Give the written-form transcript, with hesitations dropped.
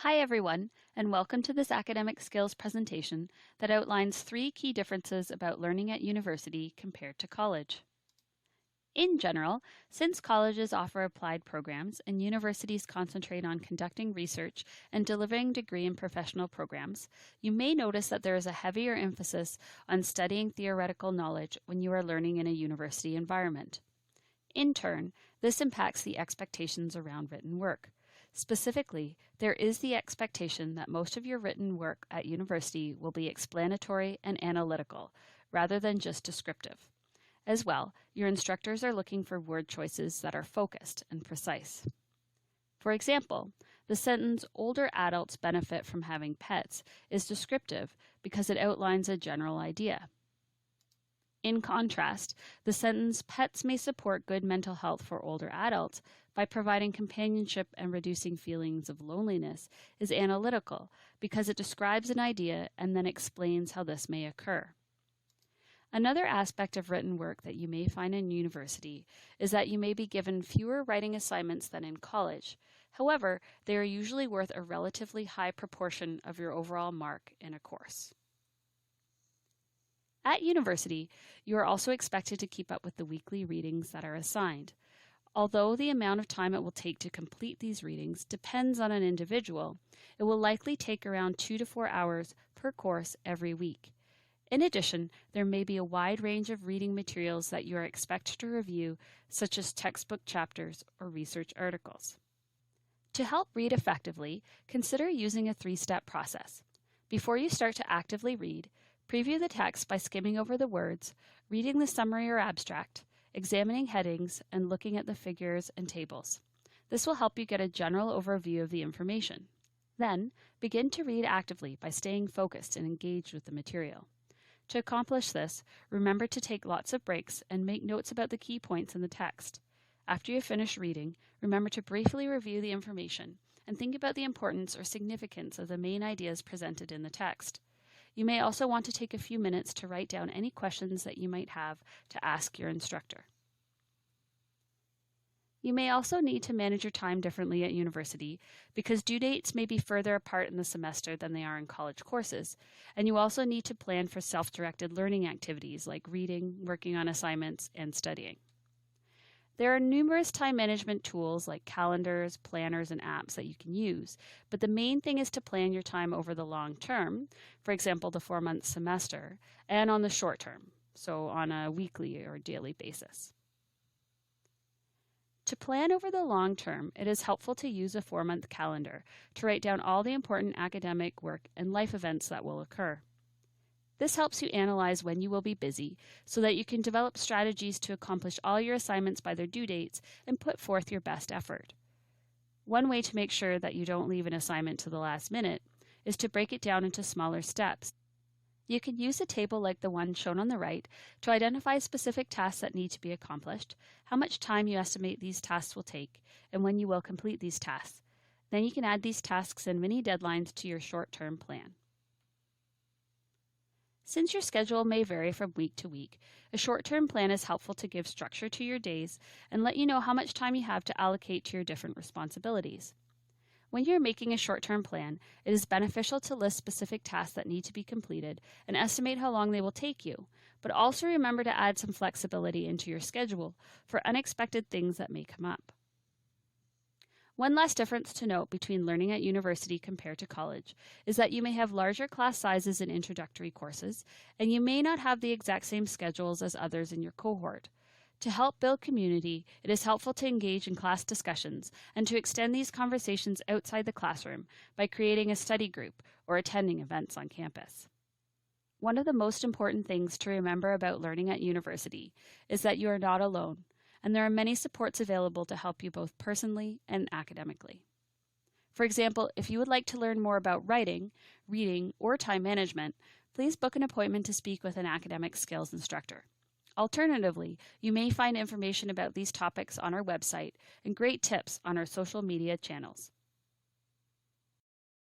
Hi everyone, and welcome to this academic skills presentation that outlines 3 key differences about learning at university compared to college. In general, since colleges offer applied programs and universities concentrate on conducting research and delivering degree and professional programs, you may notice that there is a heavier emphasis on studying theoretical knowledge when you are learning in a university environment. In turn, this impacts the expectations around written work. Specifically, there is the expectation that most of your written work at university will be explanatory and analytical, rather than just descriptive. As well, your instructors are looking for word choices that are focused and precise. For example, the sentence, "Older adults benefit from having pets," is descriptive because it outlines a general idea. In contrast, the sentence, "Pets may support good mental health for older adults by providing companionship and reducing feelings of loneliness," is analytical because it describes an idea and then explains how this may occur. Another aspect of written work that you may find in university is that you may be given fewer writing assignments than in college. However, they are usually worth a relatively high proportion of your overall mark in a course. At university, you are also expected to keep up with the weekly readings that are assigned. Although the amount of time it will take to complete these readings depends on an individual, it will likely take around 2 to 4 hours per course every week. In addition, there may be a wide range of reading materials that you are expected to review, such as textbook chapters or research articles. To help read effectively, consider using a 3-step process. Before you start to actively read, preview the text by skimming over the words, reading the summary or abstract, examining headings, and looking at the figures and tables. This will help you get a general overview of the information. Then, begin to read actively by staying focused and engaged with the material. To accomplish this, remember to take lots of breaks and make notes about the key points in the text. After you finish reading, remember to briefly review the information and think about the importance or significance of the main ideas presented in the text. You may also want to take a few minutes to write down any questions that you might have to ask your instructor. You may also need to manage your time differently at university because due dates may be further apart in the semester than they are in college courses, and you also need to plan for self-directed learning activities like reading, working on assignments, and studying. There are numerous time management tools like calendars, planners, and apps that you can use, but the main thing is to plan your time over the long term, for example, the 4-month semester, and on the short term, so on a weekly or daily basis. To plan over the long term, it is helpful to use a 4-month calendar to write down all the important academic work and life events that will occur. This helps you analyze when you will be busy so that you can develop strategies to accomplish all your assignments by their due dates and put forth your best effort. One way to make sure that you don't leave an assignment to the last minute is to break it down into smaller steps. You can use a table like the one shown on the right to identify specific tasks that need to be accomplished, how much time you estimate these tasks will take, and when you will complete these tasks. Then you can add these tasks and mini deadlines to your short-term plan. Since your schedule may vary from week to week, a short-term plan is helpful to give structure to your days and let you know how much time you have to allocate to your different responsibilities. When you're making a short-term plan, it is beneficial to list specific tasks that need to be completed and estimate how long they will take you, but also remember to add some flexibility into your schedule for unexpected things that may come up. One last difference to note between learning at university compared to college is that you may have larger class sizes in introductory courses, and you may not have the exact same schedules as others in your cohort. To help build community, it is helpful to engage in class discussions and to extend these conversations outside the classroom by creating a study group or attending events on campus. One of the most important things to remember about learning at university is that you are not alone, and there are many supports available to help you both personally and academically. For example, if you would like to learn more about writing, reading, or time management, please book an appointment to speak with an academic skills instructor. Alternatively, you may find information about these topics on our website and great tips on our social media channels.